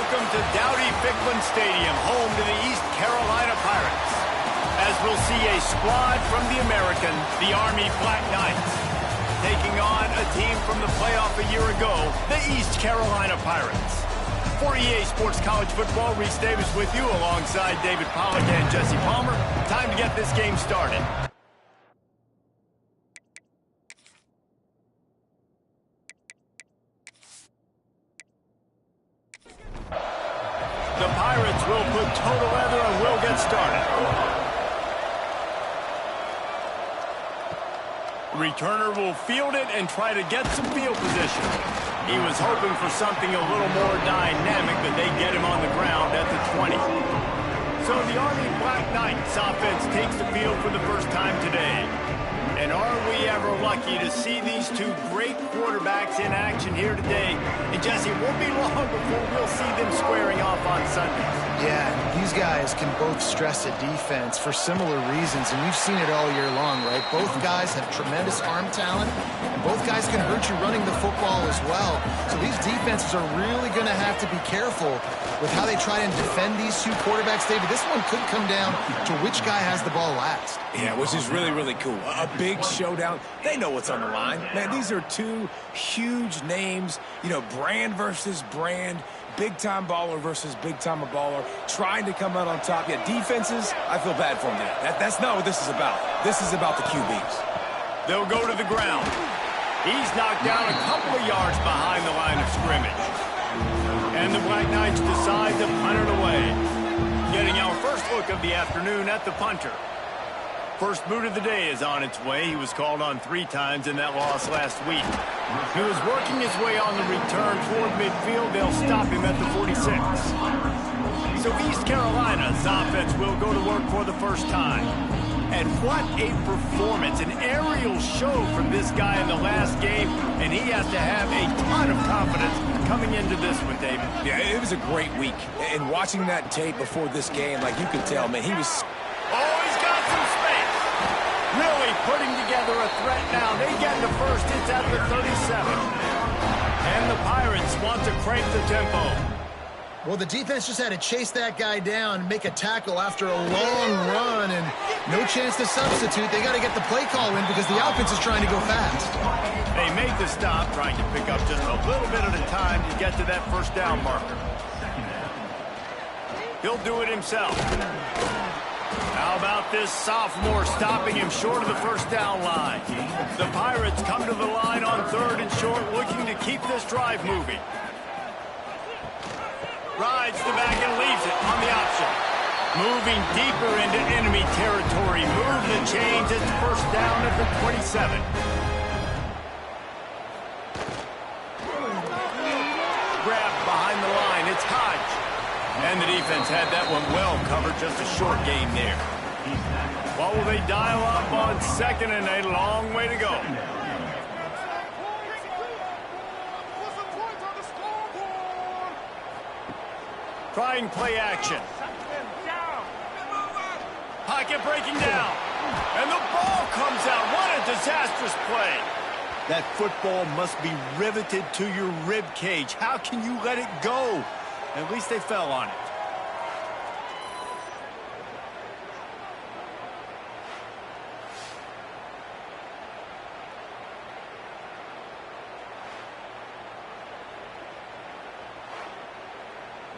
Welcome to Dowdy-Ficklen Stadium, home to the East Carolina Pirates. As we'll see a squad from the American, the Army Black Knights, taking on a team from the playoff a year ago, the East Carolina Pirates. For EA Sports College Football, Reese Davis with you alongside David Pollack and Jesse Palmer. Time to get this game started. The Pirates will put total leather and will get started. Returner will field it and try to get some field position. He was hoping for something a little more dynamic, but they get him on the ground at the 20. So the Army Black Knights offense takes the field for the first time today. And are we ever lucky to see these two great quarterbacks in action here today? And Jesse, it won't be long before we'll see them squaring off on Sundays. Yeah, these guys can both stress a defense for similar reasons, and we've seen it all year long, right? Both guys have tremendous arm talent, and both guys can hurt you running the football as well. So these defenses are really going to have to be careful with how they try and defend these two quarterbacks, David. This one could come down to which guy has the ball last. Yeah, which is really, really cool. A big showdown. They know what's on the line. Man, these are two huge names, you know, brand versus brand, big-time baller versus big-time baller, trying to come out on top. Yeah, defenses, I feel bad for them there. That's not what this is about. This is about the QBs. They'll go to the ground. He's knocked down a couple of yards behind the line of scrimmage. And the Black Knights decide to punt it away. Getting our first look of the afternoon at the punter. First boot of the day is on its way. He was called on 3 times in that loss last week. He was working his way on the return toward midfield. They'll stop him at the 46. So East Carolina's offense will go to work for the first time. And what a performance, an aerial show from this guy in the last game, and he has to have a ton of confidence coming into this one, David. Yeah, it was a great week. And watching that tape before this game, like you could tell, man, he was... Oh, he's got some space. Really putting together a threat now. They get the first. It's at the 37. And the Pirates want to crank the tempo. Well, the defense just had to chase that guy down, make a tackle after a long run, and no chance to substitute. They got to get the play call in because the offense is trying to go fast. They make the stop, trying to pick up just a little bit at a time to get to that first down marker. He'll do it himself. How about this sophomore stopping him short of the first down line? The Pirates come to the line on 3rd and short, looking to keep this drive moving. Rides the back and leaves it on the option. Moving deeper into enemy territory. Move the chains. It's first down at the 27. Grabbed behind the line. It's Hodge. And the defense had that one well covered. Just a short game there. What will they dial up on 2nd and a long way to go? Trying play action. Pocket breaking down. And the ball comes out. What a disastrous play. That football must be riveted to your rib cage. How can you let it go? At least they fell on it.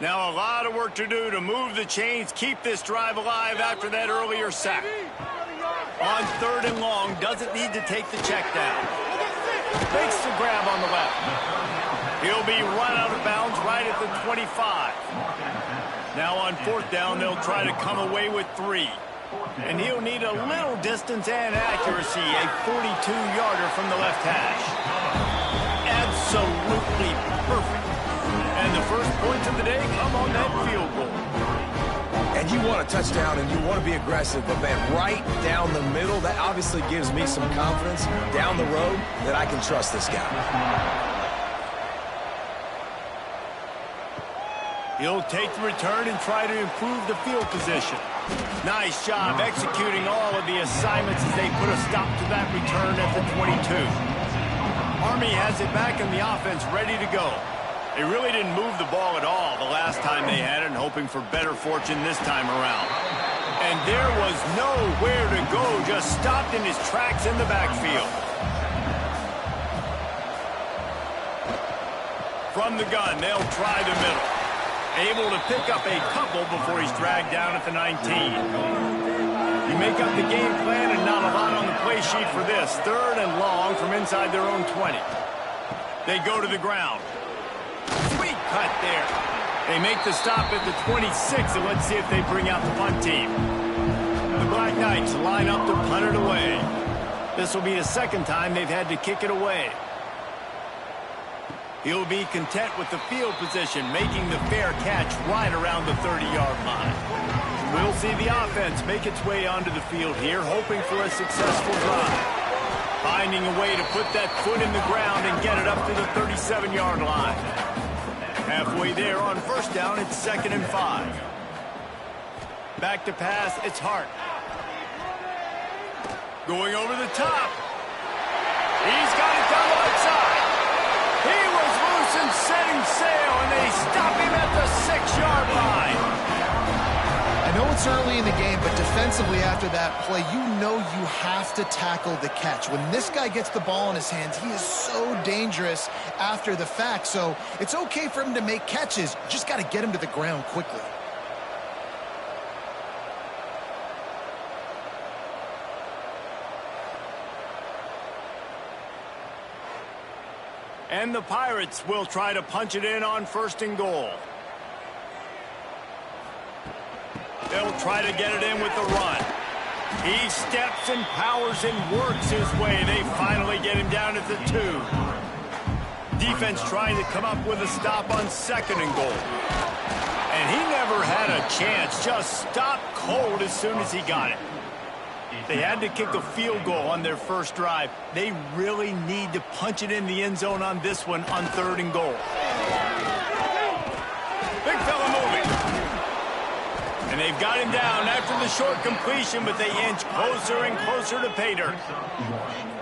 Now a lot of work to do to move the chains, keep this drive alive after that earlier sack. On 3rd and long, doesn't need to take the check down. Makes the grab on the left. He'll be run out of bounds right at the 25. Now on 4th down, they'll try to come away with 3. And he'll need a little distance and accuracy, a 42-yarder from the left hash. Absolutely perfect. And the first points of the day come on that field goal. And you want a touchdown and you want to be aggressive, but man, right down the middle, that obviously gives me some confidence down the road that I can trust this guy. He'll take the return and try to improve the field position. Nice job executing all of the assignments as they put a stop to that return at the 22. Army has it back in the offense ready to go. They really didn't move the ball at all the last time they had it, and hoping for better fortune this time around. And there was nowhere to go, just stopped in his tracks in the backfield. From the gun, they'll try the middle. Able to pick up a couple before he's dragged down at the 19. You make up the game plan and not a lot on the play sheet for this. 3rd and long from inside their own 20. They go to the ground. Sweet cut there. They make the stop at the 26, and let's see if they bring out the punt team. The Black Knights line up to punt it away. This will be the 2nd time they've had to kick it away. He'll be content with the field position, making the fair catch right around the 30-yard line. We'll see the offense make its way onto the field here, hoping for a successful drive. Finding a way to put that foot in the ground and get it up to the 37-yard line. Halfway there on 1st down, it's 2nd and 5. Back to pass, it's Hart. Going over the top. He's got it down the right side. He was loose and setting sail, and they stop him at the 6-yard line. I know it's early in the game, but defensively after that play, you know you have to tackle the catch. When this guy gets the ball in his hands, he is so dangerous after the fact. So it's okay for him to make catches. You just got to get him to the ground quickly. And the Pirates will try to punch it in on 1st and goal. They'll try to get it in with the run. He steps and powers and works his way. They finally get him down at the 2. Defense trying to come up with a stop on 2nd and goal. And he never had a chance. Just stopped cold as soon as he got it. They had to kick a field goal on their 1st drive. They really need to punch it in the end zone on this one on 3rd and goal. Big fella moving. And they've got him down after the short completion, but they inch closer and closer to pay dirt.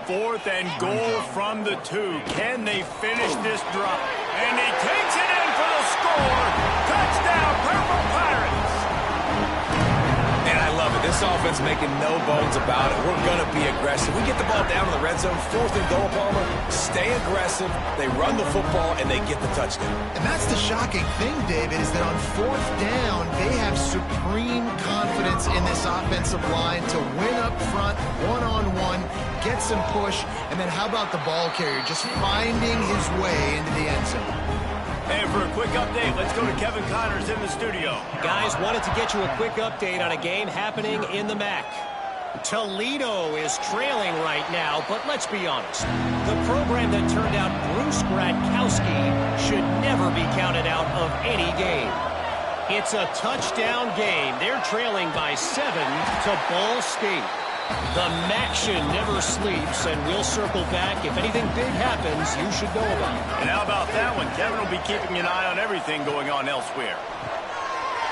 4th and goal from the 2. Can they finish this drive? And he takes it in for the score. Touchdown, Purple Pirates. And I love it. This offense making no bones about it. We're going to be aggressive. We get the ball down in the red zone, 4th and goal, Palmer. Stay aggressive. They run the football, and they get the touchdown. And that's the shocking thing, David, is that on 4th down, they have supreme confidence in this offensive line to win up front, one-on-one, get some push, and then how about the ball carrier just finding his way into the end zone? And for a quick update, let's go to Kevin Connors in the studio. Guys, wanted to get you a quick update on a game happening in the MAC. Toledo is trailing right now, but let's be honest. The program that turned out Bruce Gradkowski should never be counted out of any game. It's a touchdown game. They're trailing by 7 to Ball State. The MACtion never sleeps, and we'll circle back. If anything big happens, you should know about it. And how about that one? Kevin will be keeping an eye on everything going on elsewhere.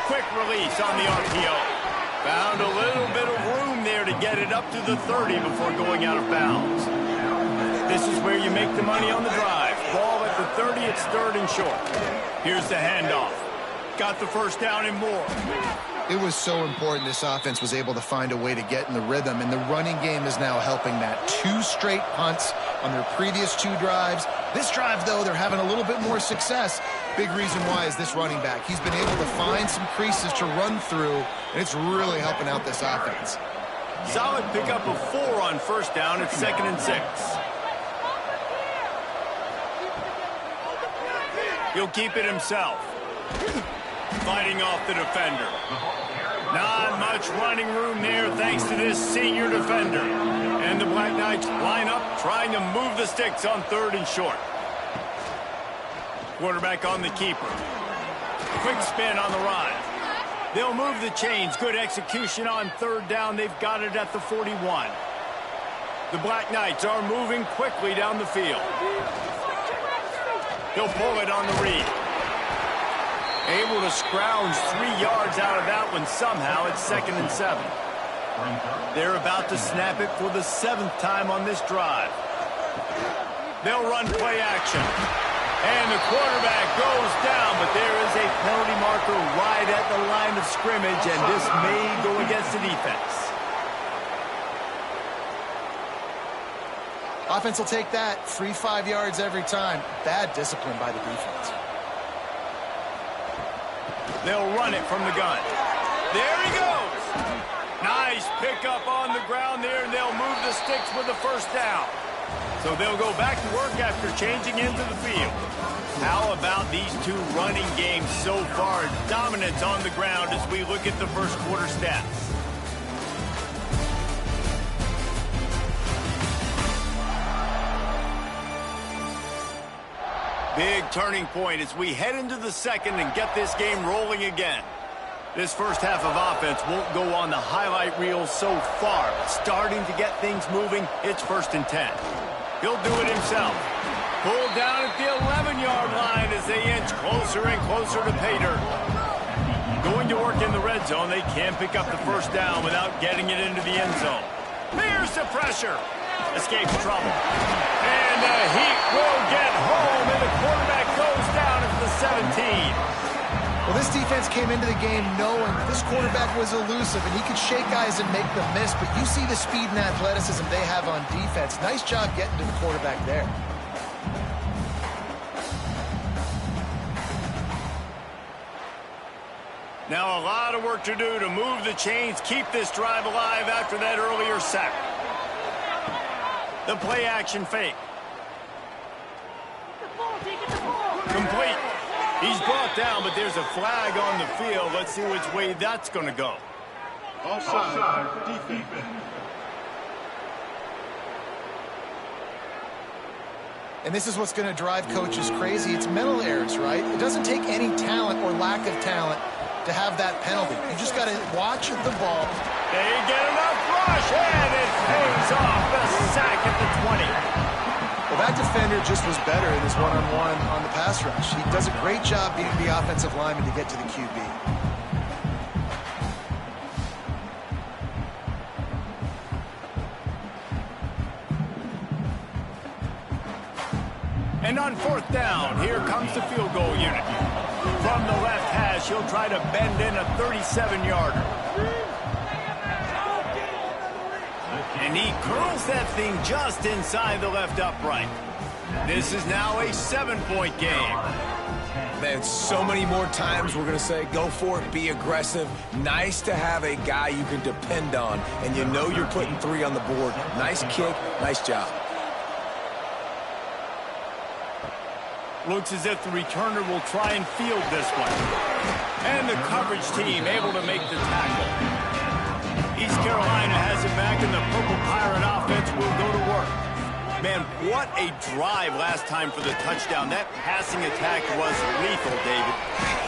Quick release on the RPO. Found a little bit of room there to get it up to the 30 before going out of bounds. This is where you make the money on the drive. Ball at the 30, it's 3rd and short. Here's the handoff. Got the 1st down and more. It was so important this offense was able to find a way to get in the rhythm, and the running game is now helping that. 2 straight punts on their previous 2 drives. This drive, though, they're having a little bit more success. Big reason why is this running back. He's been able to find some creases to run through, and it's really helping out this offense. Solid pickup of 4 on 1st down. It's 2nd and 6. He'll keep it himself. Fighting off the defender. Not much running room there thanks to this senior defender. And the Black Knights line up trying to move the sticks on 3rd and short. Quarterback on the keeper. Quick spin on the run. They'll move the chains. Good execution on 3rd down. They've got it at the 41. The Black Knights are moving quickly down the field. He'll pull it on the read. Able to scrounge 3 yards out of that one somehow. It's 2nd and 7. They're about to snap it for the 7th time on this drive. They'll run play action. And the quarterback goes down, but there is a penalty marker right at the line of scrimmage, and this may go against the defense. Offense will take that. Free 5 yards every time. Bad discipline by the defense. They'll run it from the gun. There he goes. Nice pickup on the ground there, and they'll move the sticks with the first down. So they'll go back to work after changing into the field. How about these two running games so far? Dominance on the ground as we look at the first quarter stats. Big turning point as we head into the second and get this game rolling again. This first half of offense won't go on the highlight reel so far. Starting to get things moving, it's 1st and 10. He'll do it himself. Pulled down at the 11-yard line as they inch closer and closer to pay dirt. Going to work in the red zone, they can't pick up the first down without getting it into the end zone. Here's the pressure. Escapes trouble. And the Heat will get home, and the quarterback goes down at the 17. Well, this defense came into the game knowing this quarterback was elusive, and he could shake guys and make them miss, but you see the speed and athleticism they have on defense. Nice job getting to the quarterback there. Now a lot of work to do to move the chains, keep this drive alive after that earlier sack. The play action fake. Complete. He's brought down, but there's a flag on the field. Let's see which way that's going to go. Offside, defense. And this is what's going to drive coaches crazy. It's mental errors, right? It doesn't take any talent or lack of talent to have that penalty. You just got to watch the ball. They get enough rush, and it pays off. The sack at the 20. Well, that defender just was better in his one-on-one on the pass rush. He does a great job being the offensive lineman to get to the QB. And on 4th down, here comes the field goal unit. From the left hash, he'll try to bend in a 37-yarder. And he curls that thing just inside the left upright. This is now a 7-point game. Man, so many more times we're going to say, go for it, be aggressive. Nice to have a guy you can depend on, and you know you're putting 3 on the board. Nice kick, nice job. Looks as if the returner will try and field this one. And the coverage team able to make the tackle. East Carolina has it back, and the Purple Pirate offense will go to work. Man, what a drive last time for the touchdown. That passing attack was lethal, David.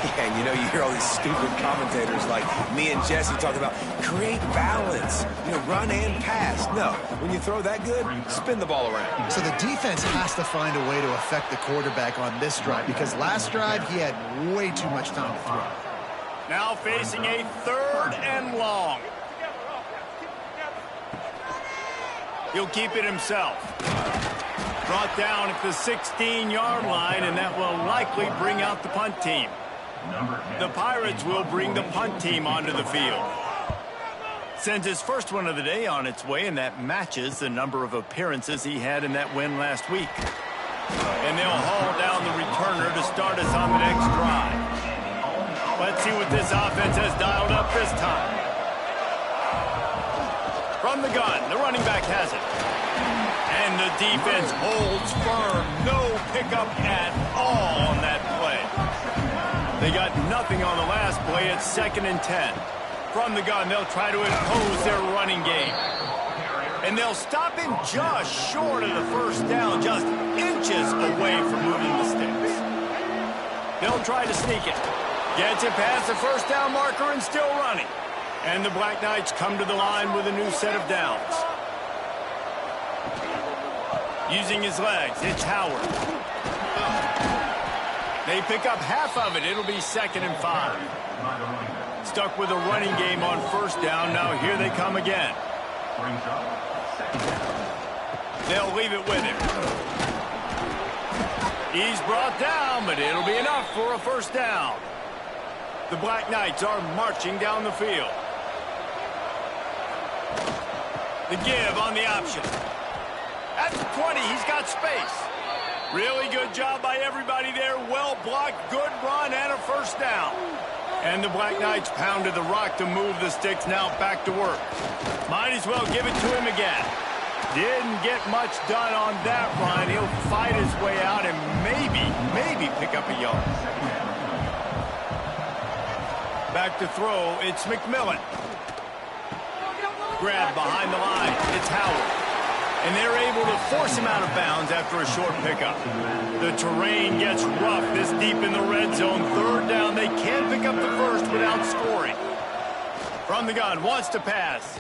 Yeah, and you know, you hear all these stupid commentators like me and Jesse talk about create balance, run and pass. No, when you throw that good, spin the ball around. So the defense has to find a way to affect the quarterback on this drive, because last drive he had way too much time to throw. Now facing a 3rd and long. He'll keep it himself. Brought down at the 16-yard line, and that will likely bring out the punt team. The Pirates will bring the punt team onto the field. Sends his first one of the day on its way, and that matches the number of appearances he had in that win last week. And they'll haul down the returner to start us on the next drive. Let's see what this offense has dialed up this time. From the gun, the running back has it. And the defense holds firm. No pickup at all on that play. They got nothing on the last play. It's 2nd and 10. From the gun, they'll try to impose their running game. And they'll stop him just short of the first down, just inches away from moving the sticks. They'll try to sneak it. Gets it past the first down marker and still running. And the Black Knights come to the line with a new set of downs. Using his legs, it's Howard. They pick up half of it. It'll be 2nd and 5. Stuck with a running game on first down. Now here they come again. They'll leave it with him. He's brought down, but it'll be enough for a first down. The Black Knights are marching down the field. The give on the option. At the 20, he's got space. Really good job by everybody there. Well blocked, good run, and a first down. And the Black Knights pounded the rock to move the sticks. Now back to work. Might as well give it to him again. Didn't get much done on that run. He'll fight his way out and maybe pick up a yard. Back to throw, it's McMillan. Grab behind the line, it's Howard. And they're able to force him out of bounds after a short pickup. The terrain gets rough this deep in the red zone. Third down, they can't pick up the first without scoring. From the gun, wants to pass.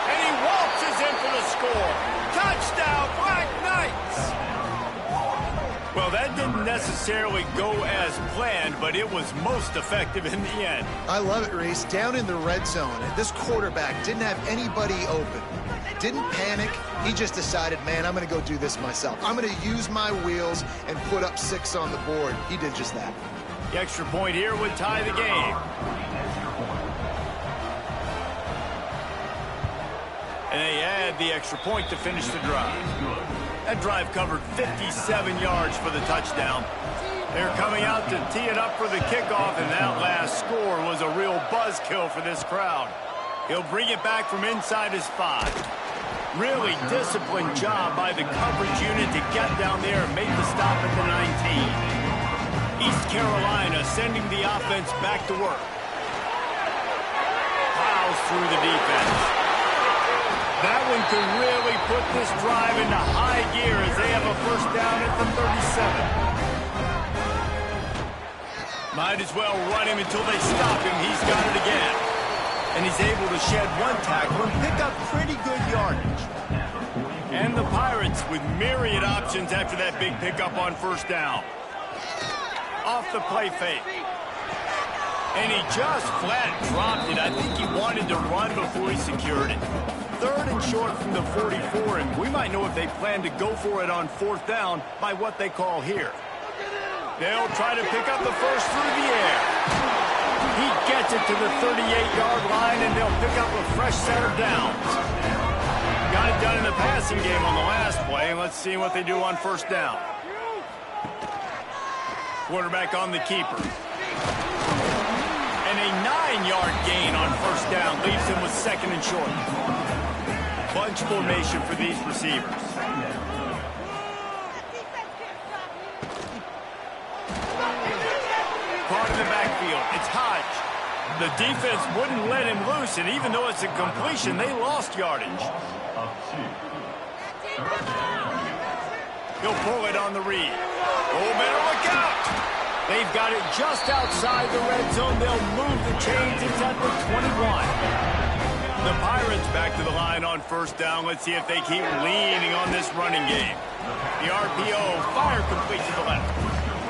And he waltzes in for the score. Touchdown, Black Knights! Well, that didn't necessarily go as planned, but it was most effective in the end. I love it, Reese. Down in the red zone, this quarterback didn't have anybody open. Didn't panic. He just decided, man, I'm going to go do this myself. I'm going to use my wheels and put up 6 on the board. He did just that. The extra point here would tie the game. And they add the extra point to finish the drive. That drive covered 57 yards for the touchdown. They're coming out to tee it up for the kickoff, and that last score was a real buzzkill for this crowd. He'll bring it back from inside his 5. Really disciplined job by the coverage unit to get down there and make the stop at the 19. East Carolina sending the offense back to work. Plows through the defense. That one could really put this drive into high gear as they have a first down at the 37. Might as well run him until they stop him. He's got it again. And he's able to shed one tackle and pick up pretty good yardage. And the Pirates with myriad options after that big pickup on first down. Off the play fake. And he just flat dropped it. I think he wanted to run before he secured it. Third and short from the 44, and we might know if they plan to go for it on fourth down by what they call here. They'll try to pick up the first through the air. He gets it to the 38-yard line, and they'll pick up a fresh set of downs. Got it done in the passing game on the last play. Let's see what they do on first down. Quarterback on the keeper. And a 9-yard gain on first down leaves him with second and short. Bunch formation for these receivers. Caught in the backfield. It's Hodge. The defense wouldn't let him loose, and even though it's a completion, they lost yardage. He'll pull it on the read. Oh, better look out. They've got it just outside the red zone. They'll move the chains. It's at the 21. The Pirates back to the line on first down. Let's see if they keep leaning on this running game. The RPO, fire complete to the left.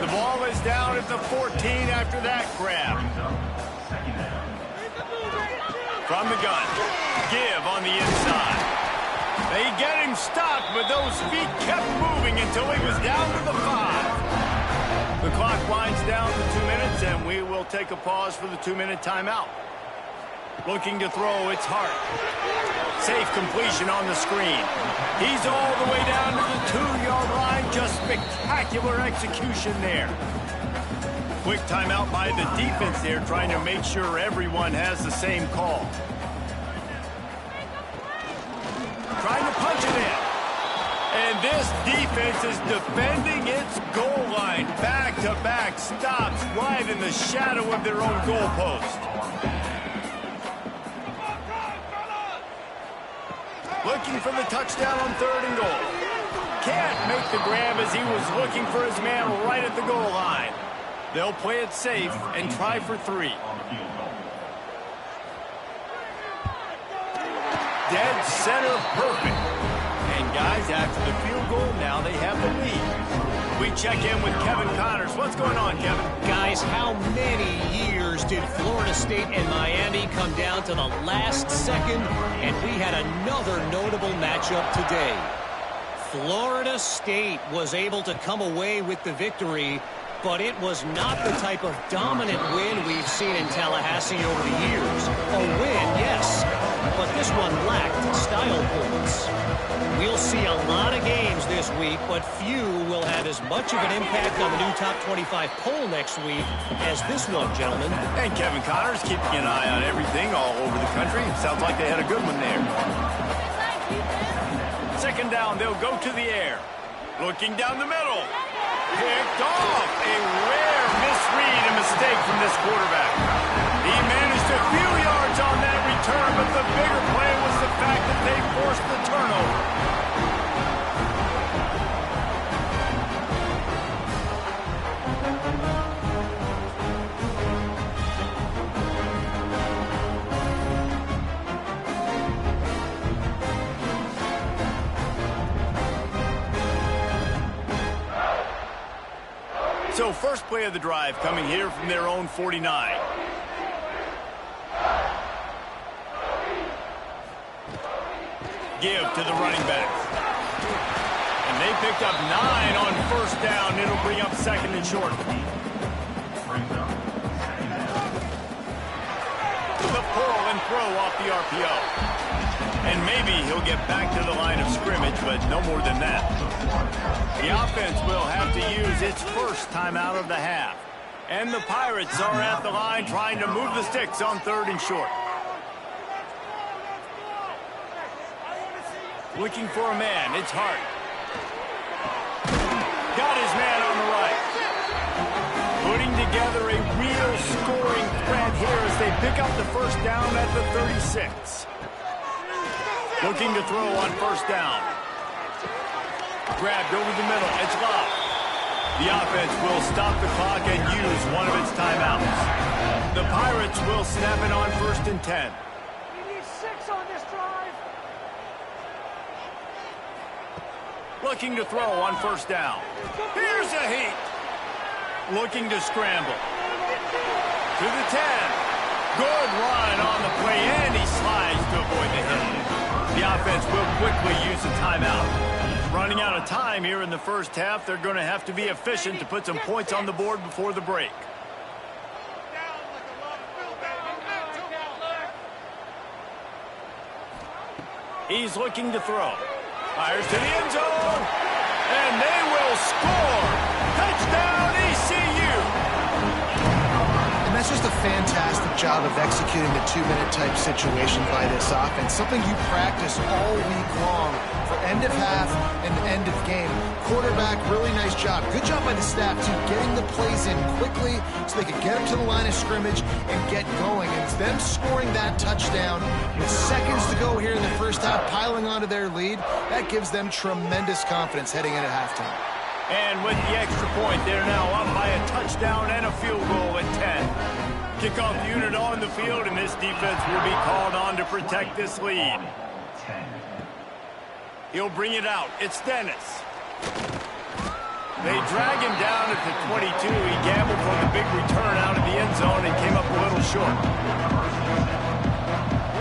The ball is down at the 14 after that grab. From the gun, give on the inside. They get him stopped, but those feet kept moving until he was down to the 5. The clock winds down to 2 minutes, and we will take a pause for the 2-minute timeout. Looking to throw, it's Hart. Safe completion on the screen. He's all the way down to the 2-yard line. Just spectacular execution there. Quick timeout by the defense there, trying to make sure everyone has the same call. Trying to punch it in. And this defense is defending its goal line. Back-to-back stops right in the shadow of their own goalpost. Looking for the touchdown on 3rd and goal. Can't make the grab as he was looking for his man right at the goal line. They'll play it safe and try for 3. Dead center perfect. And guys, after the field goal, now they have the lead. We check in with Kevin Connors. What's going on, Kevin? Guys, how many years did Florida State and Miami come down to the last second, and we had another notable matchup today? Florida State was able to come away with the victory, but it was not the type of dominant win we've seen in Tallahassee over the years. A win, yes, but this one lacked style points. We'll see a lot of games this week, but few will have as much of an impact on the new top 25 poll next week as this one, gentlemen. And Kevin Connor's keeping an eye on everything all over the country. It sounds like they had a good one there. Second down, they'll go to the air. Looking down the middle. Picked off. A rare misread and mistake from this quarterback. He managed a few yards on that return, but the bigger play was the fact that they forced the turnover. So first play of the drive coming here from their own 49. Give to the running back. And they picked up 9 on first down. It'll bring up second and short. The pull and throw off the RPO. And maybe he'll get back to the line of scrimmage, but no more than that. The offense will have to use its first timeout of the half. And the Pirates are at the line trying to move the sticks on third and short. Looking for a man. It's Hart. Got his man on the right. Putting together a real scoring threat here as they pick up the first down at the 36. Looking to throw on first down. Grabbed over the middle. It's Love. The offense will stop the clock and use one of its timeouts. The Pirates will snap it on first and 10. We need 6 on this drive. Looking to throw on first down. Here's a heat. Looking to scramble. To the 10. Good run on the play, and he slides to avoid the hit. The offense will quickly use a timeout. Running out of time here in the first half, they're going to have to be efficient to put some points on the board before the break. He's looking to throw. Fires to the end zone, and they will score. Touchdown, ECU. And that's just a fantastic job of executing the 2-minute type situation by this offense. Something you practice all week long for end of half and end of game. Quarterback, really nice job. Good job by the staff, too, getting the plays in quickly so they could get up to the line of scrimmage and get going. And it's them scoring that touchdown with seconds to go here in the first half, piling onto their lead. That gives them tremendous confidence heading into halftime. And with the extra point, they're now up by a touchdown and a field goal at 10. Kickoff unit on the field, and this defense will be called on to protect this lead. He'll bring it out. It's Dennis. They drag him down at the 22. He gambled for the big return out of the end zone and came up a little short.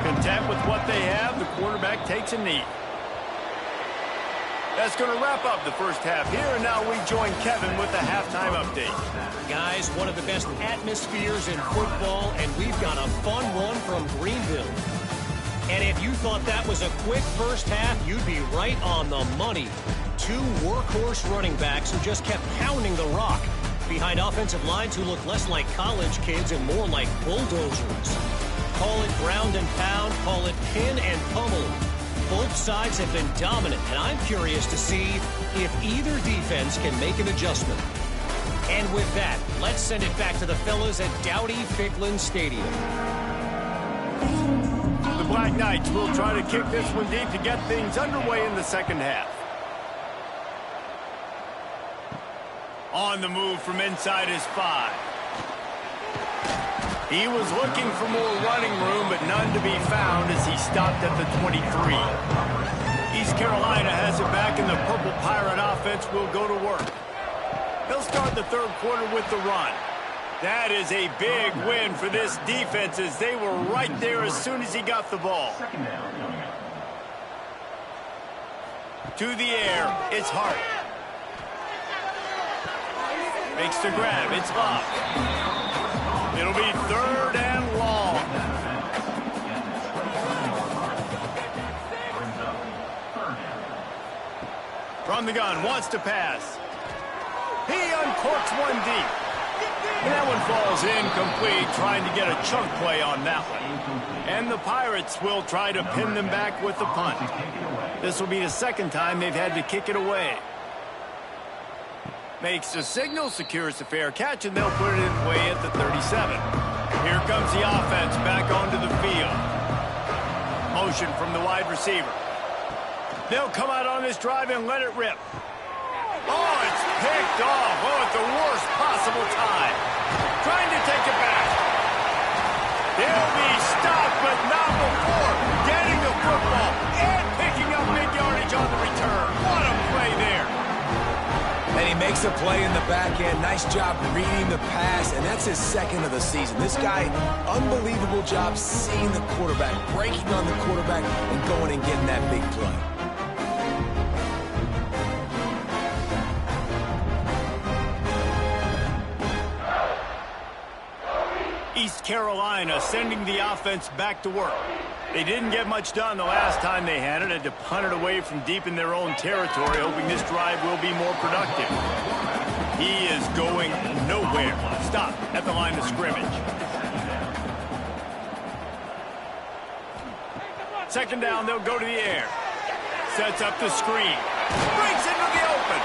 Content with what they have, the quarterback takes a knee. That's going to wrap up the first half here, and now we join Kevin with the halftime update. Guys, one of the best atmospheres in football, and we've got a fun one from Greenville. And if you thought that was a quick first half, you'd be right on the money. 2 workhorse running backs who just kept pounding the rock behind offensive lines who look less like college kids and more like bulldozers. Call it ground and pound, call it pin and pummel. Both sides have been dominant, and I'm curious to see if either defense can make an adjustment. And with that, let's send it back to the fellas at Dowdy-Ficklin Stadium. The Black Knights will try to kick this one deep to get things underway in the second half. On the move from inside his 5. He was looking for more running room, but none to be found as he stopped at the 23. East Carolina has it back, and the Purple Pirate offense will go to work. He'll start the third quarter with the run. That is a big win for this defense as they were right there as soon as he got the ball. To the air, it's Hart. Makes the grab, it's Love. It'll be 3rd and long. From the gun, wants to pass. He uncorks one deep. And that one falls incomplete, trying to get a chunk play on that one. And the Pirates will try to pin them back with the punt. This will be the 2nd time they've had to kick it away. Makes the signal, secures the fair catch, and they'll put it away at the 37. Here comes the offense back onto the field. Motion from the wide receiver. They'll come out on this drive and let it rip. Oh, it's picked off. Oh, at the worst possible time. Trying to take it back. They'll be stopped, but not before getting the football and picking up big yardage on the return. What a play there. And he makes a play in the back end. Nice job reading the pass, and that's his 2nd of the season. This guy, unbelievable job seeing the quarterback, breaking on the quarterback, and going and getting that big play. East Carolina sending the offense back to work. They didn't get much done the last time they had it. Had to punt it away from deep in their own territory, hoping this drive will be more productive. He is going nowhere. Stop at the line of scrimmage. 2nd down, they'll go to the air. Sets up the screen. Breaks into the open.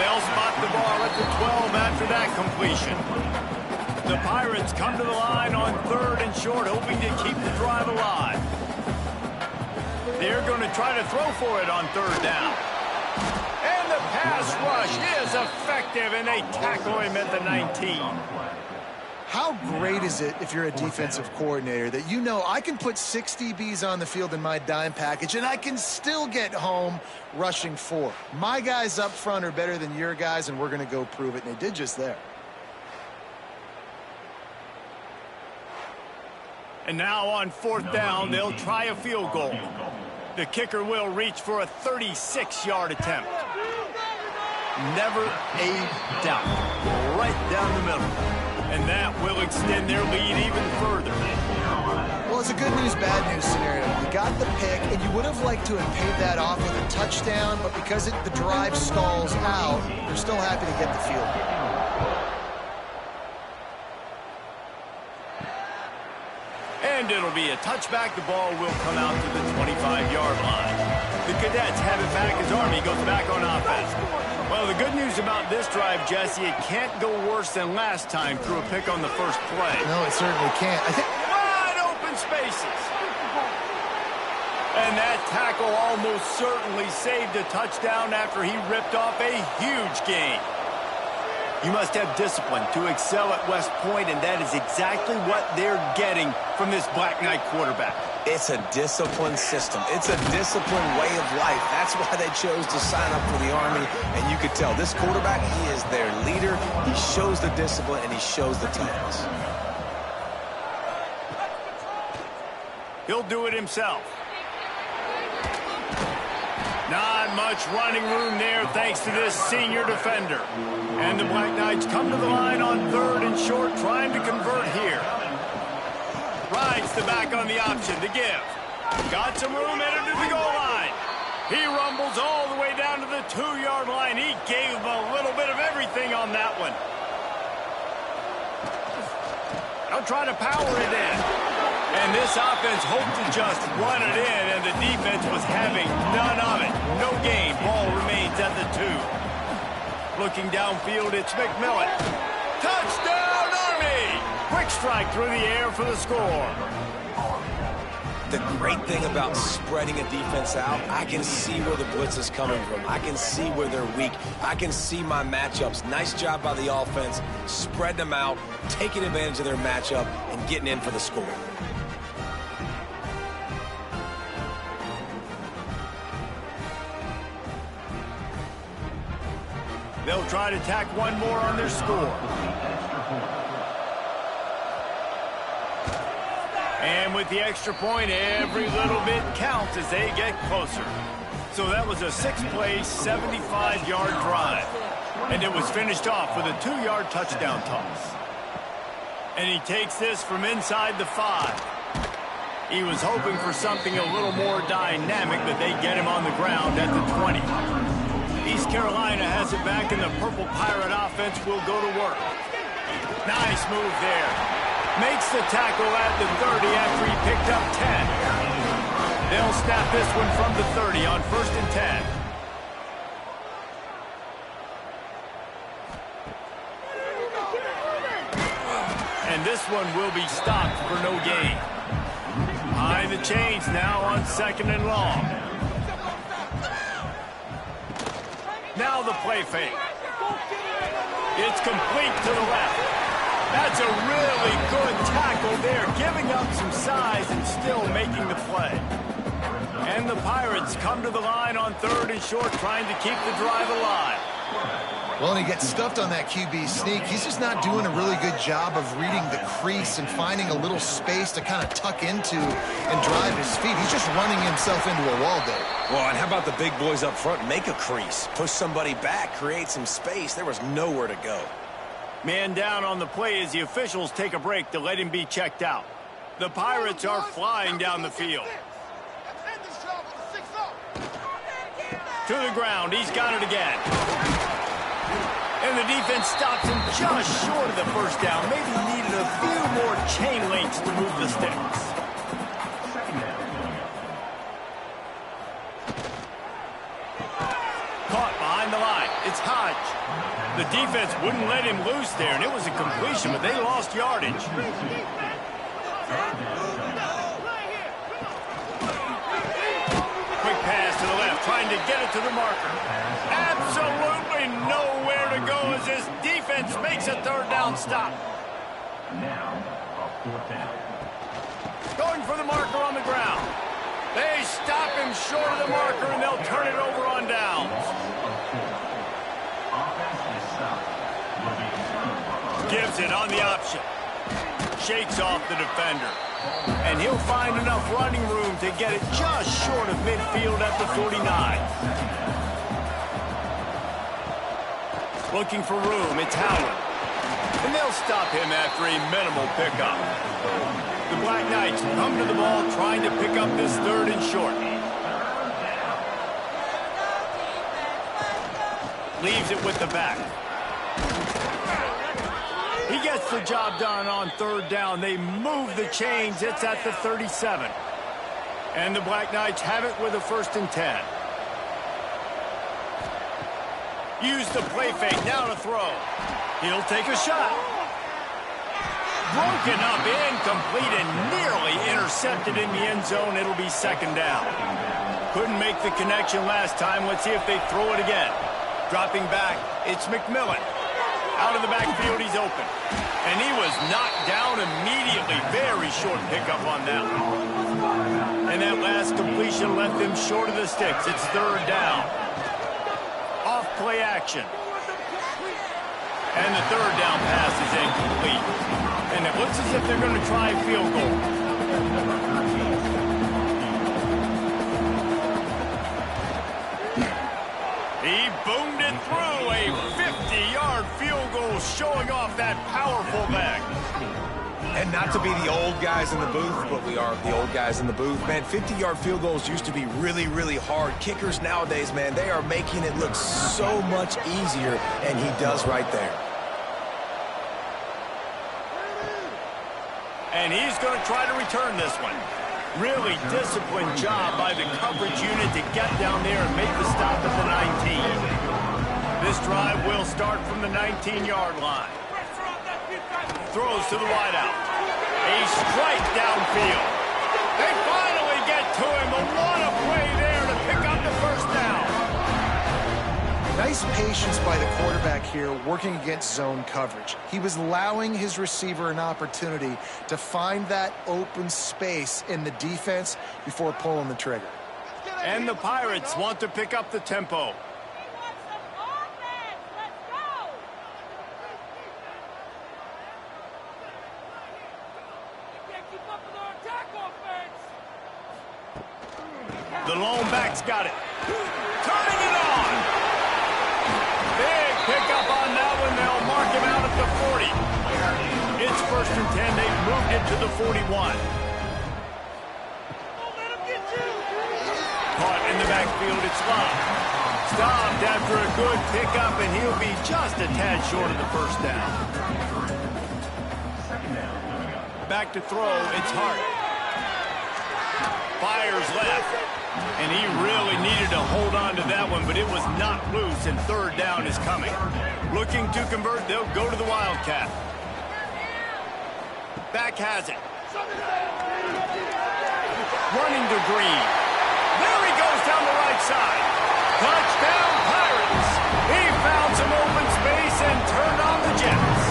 They'll spot the ball at the 12 after that completion. The Pirates come to the line on 3rd and short, hoping to keep the drive alive. They're going to try to throw for it on 3rd down. And the pass rush is effective, and they tackle him at the 19. How great is it if you're a defensive coordinator that you know I can put 6 DBs on the field in my dime package and I can still get home rushing 4. My guys up front are better than your guys, and we're going to go prove it, and they did just there. And now on 4th down, they'll try a field goal. The kicker will reach for a 36-yard attempt. Never a doubt. Right down the middle. And that will extend their lead even further. Well, it's a good news, bad news scenario. You got the pick, and you would have liked to have paid that off with a touchdown, but because the drive stalls out, they're still happy to get the field goal. And it'll be a touchback. The ball will come out to the 25-yard line. The Cadets have it back as Army goes back on offense. Well, the good news about this drive, Jesse, it can't go worse than last time through a pick on the first play. No, it certainly can't. Wide open spaces. And that tackle almost certainly saved a touchdown after he ripped off a huge gain. You must have discipline to excel at West Point, and that is exactly what they're getting from this Black Knight quarterback. It's a disciplined system. It's a disciplined way of life. That's why they chose to sign up for the Army, and you could tell this quarterback, he is their leader. He shows the discipline, and he shows the toughness. He'll do it himself. Not much running room there thanks to this senior defender. And the Black Knights come to the line on 3rd and short, trying to convert here. Rides the back on the option to give. Got some room headed to the goal line. He rumbles all the way down to the 2-yard line. He gave him a little bit of everything on that one. They'll try to power it in. And this offense hoped to just run it in, and the defense was having none of it. No gain. Ball remains at the 2. Looking downfield, it's McMillan. Touchdown, Army! Quick strike through the air for the score. The great thing about spreading a defense out, I can see where the blitz is coming from. I can see where they're weak. I can see my matchups. Nice job by the offense, spreading them out, taking advantage of their matchup, and getting in for the score. They'll try to tack one more on their score. And with the extra point, every little bit counts as they get closer. So that was a six-play, 75-yard drive. And it was finished off with a 2-yard touchdown toss. And he takes this from inside the 5. He was hoping for something a little more dynamic, but they get him on the ground at the 20. East Carolina has it back, and the Purple Pirate offense will go to work. Nice move there. Makes the tackle at the 30 after he picked up 10. They'll snap this one from the 30 on 1st and 10. And this one will be stopped for no gain. Behind the chains now on 2nd and long. Now the play fake. It's complete to the left. That's a really good tackle there, giving up some size and still making the play. And the Pirates come to the line on 3rd and short, trying to keep the drive alive. Well, and he gets stuffed on that QB sneak. He's just not doing a really good job of reading the crease and finding a little space to kind of tuck into and drive his feet. He's just running himself into a wall there. Well, and how about the big boys up front? Make a crease, push somebody back, create some space. There was nowhere to go. Man down on the play as the officials take a break to let him be checked out. The Pirates are flying down the field. To the ground, he's got it again. And the defense stops him just short of the first down. Maybe he needed a few more chain links to move the sticks. Caught behind the line. It's Hodge. The defense wouldn't let him loose there, and it was a completion, but they lost yardage. Quick pass to the left, trying to get it to the marker. Absolutely nowhere to go as this defense makes a 3rd down stop. Going for the marker on the ground. They stop him short of the marker, and they'll turn it over on downs. Gives it on the option. Shakes off the defender. And he'll find enough running room to get it just short of midfield at the 49. Looking for room, it's Howard. And they'll stop him after a minimal pickup. The Black Knights come to the ball trying to pick up this 3rd and short. Leaves it with the back. He gets the job done on 3rd down. They move the chains. It's at the 37. And the Black Knights have it with a 1st and 10. Use the play fake. Now to throw. He'll take a shot. Broken up, incomplete, and nearly intercepted in the end zone. It'll be 2nd down. Couldn't make the connection last time. Let's see if they throw it again. Dropping back, it's McMillan. Out of the backfield, he's open. And he was knocked down immediately. Very short pickup on that one. And that last completion left them short of the sticks. It's 3rd down. Off play action. And the 3rd down pass is incomplete. And it looks as if they're going to try a field goal. He boomed it through. A 50-yard field goal showing off that powerful leg. And not to be the old guys in the booth, but we are the old guys in the booth. Man, 50-yard field goals used to be really, really hard. Kickers nowadays, man, they are making it look so much easier, and he does right there. And he's going to try to return this one. Really disciplined job by the coverage unit to get down there and make the stop at the 19. This drive will start from the 19-yard line. Throws to the wideout. A strike downfield. They finally get to him. A lot of play there to pick up the 1st down. Nice patience by the quarterback here working against zone coverage. He was allowing his receiver an opportunity to find that open space in the defense before pulling the trigger. And the Pirates want to pick up the tempo. The lone back's got it. Turning it on. Big pickup on that one. They'll mark him out at the 40. It's 1st and 10. They've moved it to the 41. Caught in the backfield. It's Love. Stopped after a good pickup, and he'll be just a tad short of the first down. Back to throw. It's Hart. Fires left. And he really needed to hold on to that one, but it was not loose, and 3rd down is coming. Looking to convert, they'll go to the Wildcat. Back has it. Running to Green. There he goes down the right side. Touchdown, Pirates. He found some open space and turned on the Jets.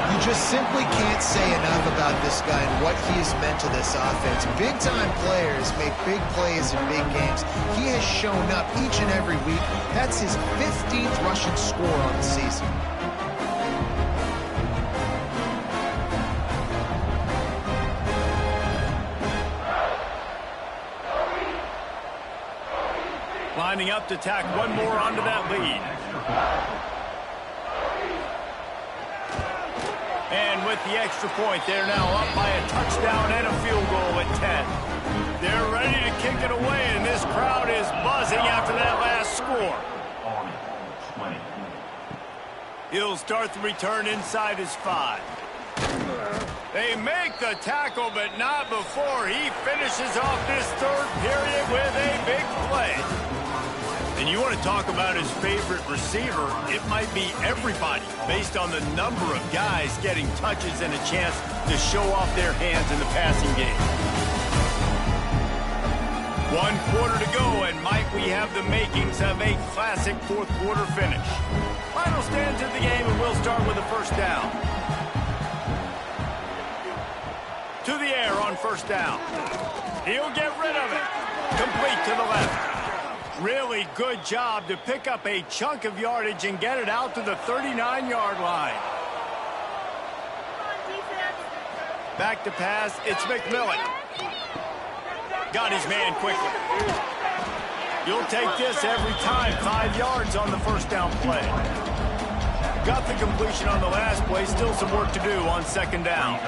You just simply can't say enough about this guy and what he has meant to this offense. Big-time players make big plays in big games. He has shown up each and every week. That's his 15th rushing score on the season. Lining up to tack one more onto that lead. And with the extra point, they're now up by a touchdown and a field goal at 10. They're ready to kick it away, and this crowd is buzzing after that last score. He'll start the return inside his 5. They make the tackle, but not before he finishes off this 3rd period with a big play. And you want to talk about his favorite receiver, it might be everybody based on the number of guys getting touches and a chance to show off their hands in the passing game. 1 quarter to go, and might we have the makings of a classic 4th quarter finish. Final stands of the game, and we'll start with a 1st down. To the air on 1st down. He'll get rid of it. Complete to the left. Really good job to pick up a chunk of yardage and get it out to the 39-yard line. Back to pass, it's McMillan. Got his man quickly. You'll take this every time. 5 yards on the 1st down play. Got the completion on the last play. Still some work to do on 2nd down.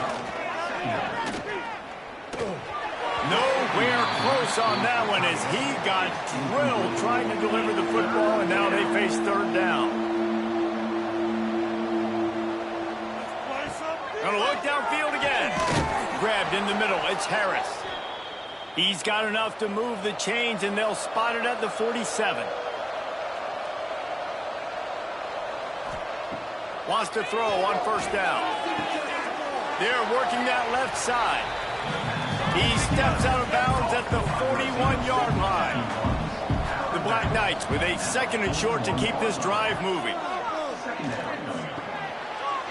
Nowhere close on that one as he got drilled trying to deliver the football, and now they face 3rd down. Gonna look downfield again. Grabbed in the middle. It's Harris. He's got enough to move the chains, and they'll spot it at the 47. Wants to throw on 1st down. They're working that left side. He steps out of bounds at the 41-yard line. The Black Knights with a 2nd and short to keep this drive moving.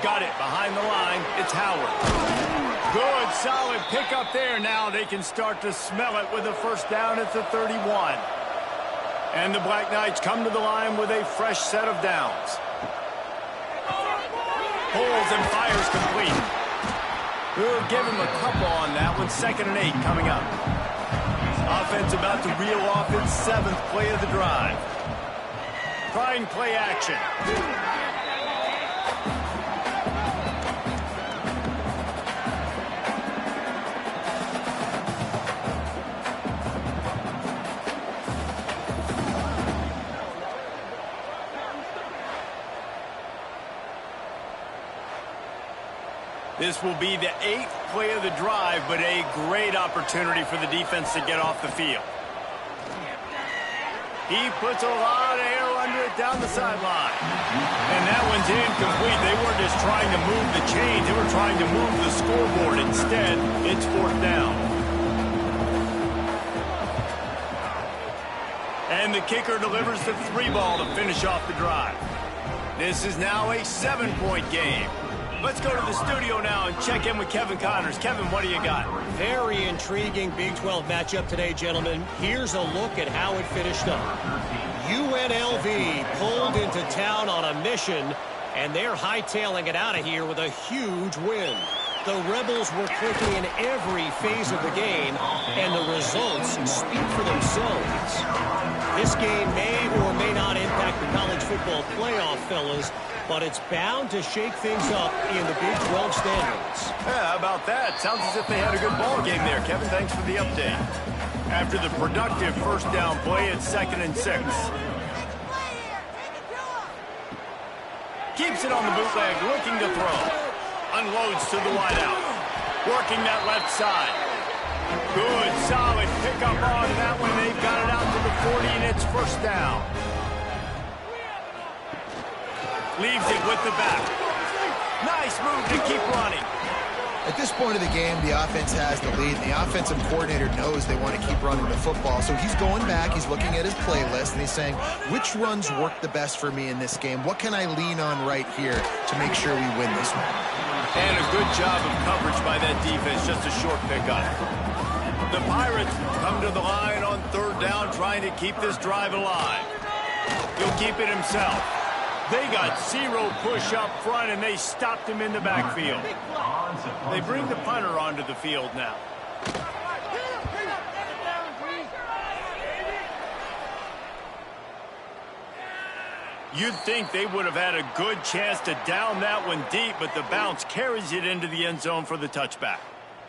Got it behind the line. It's Howard. Good, solid pickup there. Now they can start to smell it with a 1st down at the 31. And the Black Knights come to the line with a fresh set of downs. Pulls and fires complete. We'll give him a couple on that one. 2nd and 8 coming up. Offense about to reel off its 7th play of the drive. Trying play action. This will be the 8th play of the drive, but a great opportunity for the defense to get off the field. He puts a lot of air under it down the sideline. And that one's incomplete. They weren't just trying to move the chains. They were trying to move the scoreboard. Instead, it's 4th down. And the kicker delivers the 3 ball to finish off the drive. This is now a 7-point game. Let's go to the studio now and check in with Kevin Connors. Kevin, what do you got? Very intriguing Big 12 matchup today, gentlemen. Here's a look at how it finished up. UNLV pulled into town on a mission, and they're hightailing it out of here with a huge win. The Rebels were clicking in every phase of the game, and the results speak for themselves. This game may or may not impact the college football playoff, fellas, but it's bound to shake things up in the Big 12 standings. Yeah, how about that? Sounds as if they had a good ball game there, Kevin. Thanks for the update. After the productive first down play, it's 2nd and 6. Keeps it on the bootleg, looking to throw. Unloads to the wideout. Working that left side. Good, solid pickup on that one. They've got it out to the 40, and it's first down. Leaves it with the back. Nice move to keep running. At this point of the game, the offense has the lead, and the offensive coordinator knows they want to keep running the football. So he's going back, he's looking at his playlist, and he's saying, which runs work the best for me in this game? What can I lean on right here to make sure we win this one? And a good job of coverage by that defense, just a short pickup. The Pirates come to the line on 3rd down, trying to keep this drive alive. He'll keep it himself. They got 0 push up front, and they stopped him in the backfield. They bring the punter onto the field now. You'd think they would have had a good chance to down that one deep, but the bounce carries it into the end zone for the touchback.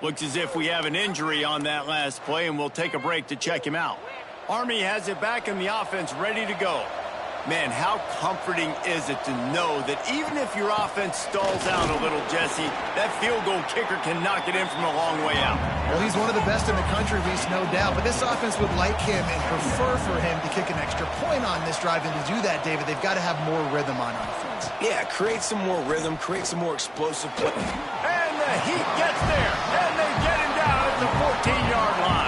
Looks as if we have an injury on that last play, and we'll take a break to check him out. Army has it back in the offense ready to go. Man, how comforting is it to know that even if your offense stalls out a little, Jesse, that field goal kicker can knock it in from a long way out. Well, he's one of the best in the country, Reese, no doubt. But this offense would like him and prefer for him to kick an extra point on this drive. And to do that, David, they've got to have more rhythm on offense. Yeah, create some more rhythm, create some more explosive play. And the Heat gets there, and they get him down at the 14-yard line.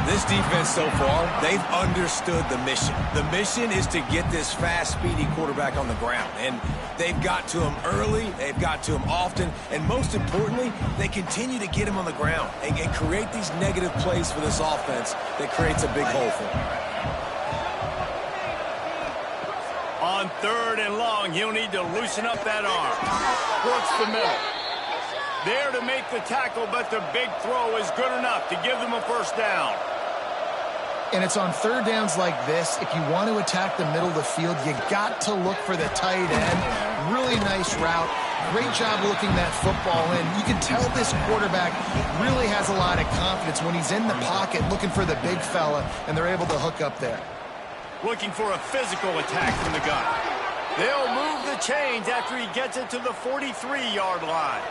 This defense so far, they've understood the mission. The mission is to get this fast, speedy quarterback on the ground. And they've got to him early, they've got to him often, and most importantly, they continue to get him on the ground and create these negative plays for this offense that creates a big hole for them. On 3rd and long, he'll need to loosen up that arm. Works the middle. There to make the tackle, but the big throw is good enough to give them a first down. And it's on 3rd downs like this, if you want to attack the middle of the field, you got to look for the tight end. Really nice route. Great job looking that football in. You can tell this quarterback really has a lot of confidence when he's in the pocket looking for the big fella, and they're able to hook up there. Looking for a physical attack from the gun. They'll move the chains after he gets it to the 43-yard line.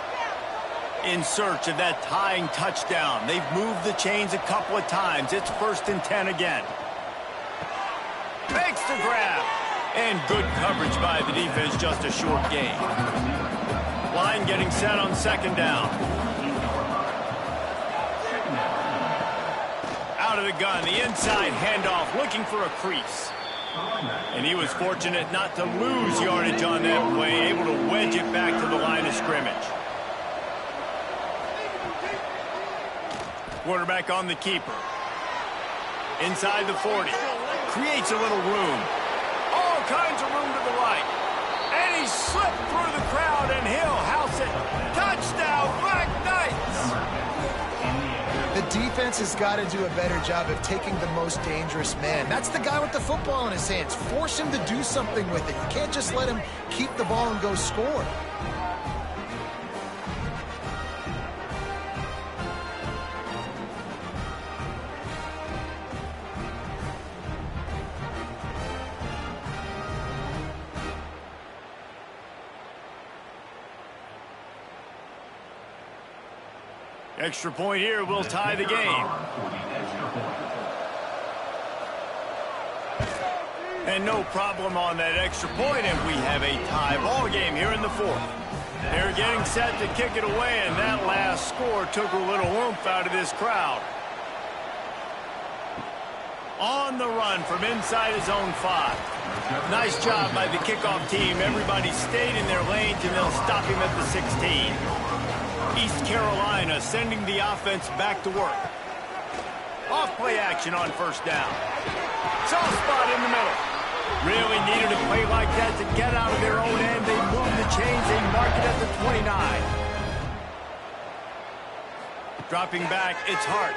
In search of that tying touchdown. They've moved the chains a couple of times. It's 1st and 10 again. Makes the grab. And good coverage by the defense, just a short gain. Line getting set on 2nd down. Out of the gun, the inside handoff, looking for a crease. And he was fortunate not to lose yardage on that play, able to wedge it back to the line of scrimmage. Quarterback on the keeper. Inside the 40. Creates a little room. All kinds of room to the right. And he slipped through the crowd, and he'll house it. Touchdown, Black Knights! The defense has got to do a better job of taking the most dangerous man. That's the guy with the football in his hands. Force him to do something with it. You can't just let him keep the ball and go score. Extra point here will tie the game. And no problem on that extra point, and we have a tie ball game here in the 4th. They're getting set to kick it away, and that last score took a little oomph out of this crowd. On the run from inside his own 5. Nice job by the kickoff team. Everybody stayed in their lanes, and they'll stop him at the 16. East Carolina sending the offense back to work. Off play action on 1st down. Soft spot in the middle. Really needed a play like that to get out of their own end. They move the chains. They mark it at the 29. Dropping back, it's Hart.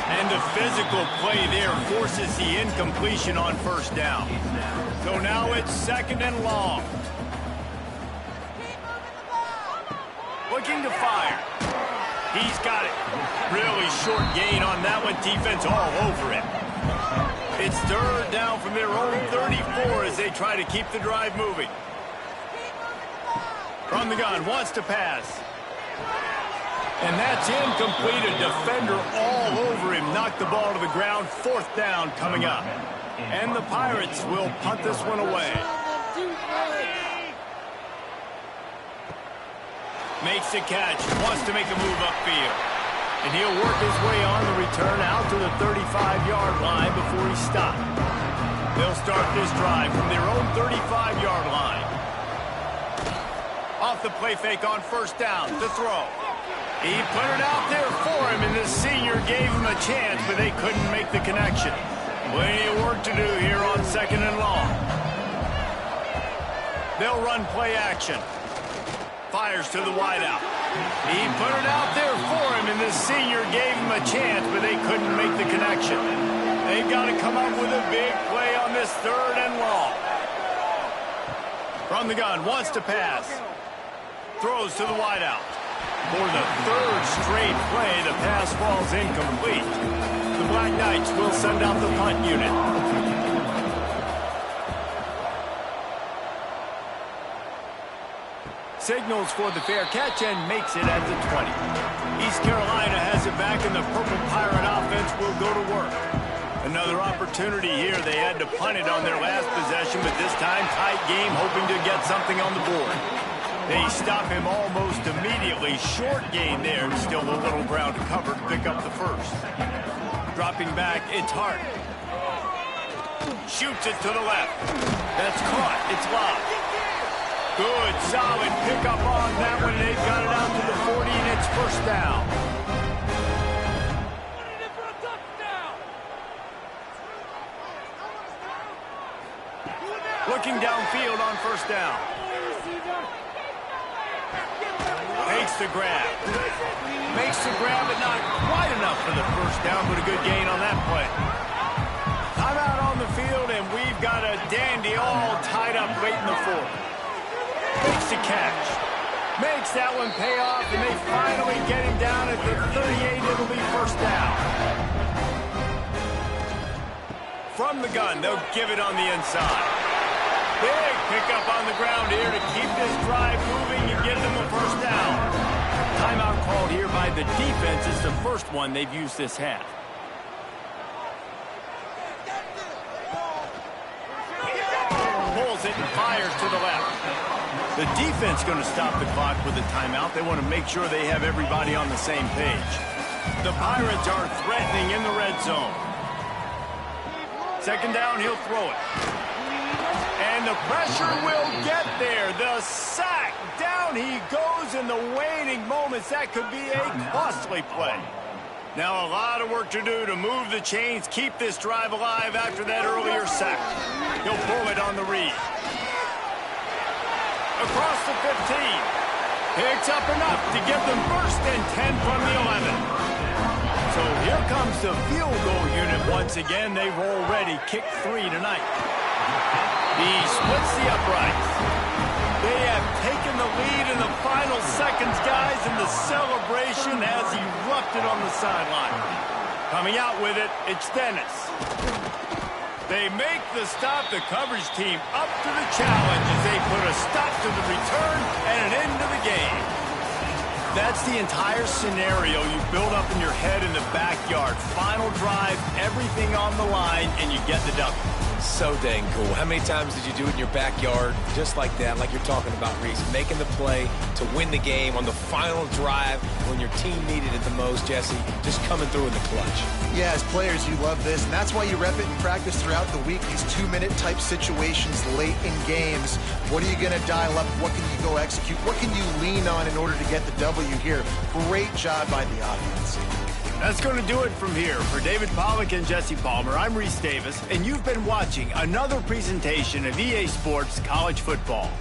And the physical play there forces the incompletion on first down. So now it's 2nd and long. Looking to fire. He's got it. Really short gain on that one. Defense all over him. It's 3rd down from their own 34 as they try to keep the drive moving. From the gun, wants to pass. And that's incomplete. A defender all over him. Knocked the ball to the ground. 4th down coming up. And the Pirates will punt this one away. Makes the catch. Wants to make a move upfield. And he'll work his way on the return out to the 35-yard line before he stopped. They'll start this drive from their own 35-yard line. Off the play fake on first down to throw. He put it out there for him, and the senior gave him a chance, but they couldn't make the connection. Plenty of work to do here on 2nd and long. They'll run play action. Fires to the wideout. He put it out there for him, and the senior gave him a chance, but they couldn't make the connection. They've got to come up with a big play on this 3rd and long. From the gun, wants to pass. Throws to the wideout. For the 3rd straight play, the pass falls incomplete. The Black Knights will send out the punt unit. Signals for the fair catch and makes it at the 20. East Carolina has it back, and the Purple Pirate offense will go to work. Another opportunity here. They had to punt it on their last possession, but this time tight game, hoping to get something on the board. They stop him almost immediately. Short gain there. Still a little ground to cover to pick up the 1st. Dropping back, it's Hart. Shoots it to the left. That's caught. It's locked. Good, solid pickup on that one. They've got it out to the 40, and it's 1st down. Looking downfield on 1st down. Makes the grab. Makes the grab, but not quite enough for the 1st down, but a good gain on that play. Timeout on the field, and we've got a dandy all tied up late in the 4th. Makes the catch. Makes that one pay off, and they finally get him down at the 38. It'll be 1st down. From the gun, they'll give it on the inside. Big pickup on the ground here to keep this drive moving and get them a 1st down. Timeout called here by the defense. It's the 1st one they've used this half. Pulls it and fires to the left. The defense going to stop the clock with a timeout. They want to make sure they have everybody on the same page. The Pirates are threatening in the red zone. 2nd down, he'll throw it. And the pressure will get there. The sack. Down he goes in the waning moments. That could be a costly play. Now a lot of work to do to move the chains, keep this drive alive after that earlier sack. He'll pull it on the read. Across the 15. Picks up enough to give them 1st and 10 from the 11. So here comes the field goal unit once again. They've already kicked 3 tonight. He splits the uprights. They have taken the lead in the final seconds, guys, and the celebration has erupted on the sideline. Coming out with it, it's Dennis. They make the stop. The coverage team up to the challenge as they put a stop to the return and an end to the game. That's the entire scenario you build up in your head in the backyard. Final drive, everything on the line, and you get the W. So dang cool. How many times did you do it in your backyard just like that, like you're talking about, Reese? Making the play to win the game on the final drive when your team needed it the most, Jesse. Just coming through in the clutch. Yeah, as players, you love this, and that's why you rep it in practice throughout the week, these 2-minute type situations late in games. What are you going to dial up? What can you go execute? What can you lean on in order to get the W here? Great job by the offense. That's going to do it from here. For David Pollack and Jesse Palmer, I'm Reese Davis, and you've been watching another presentation of EA Sports College Football.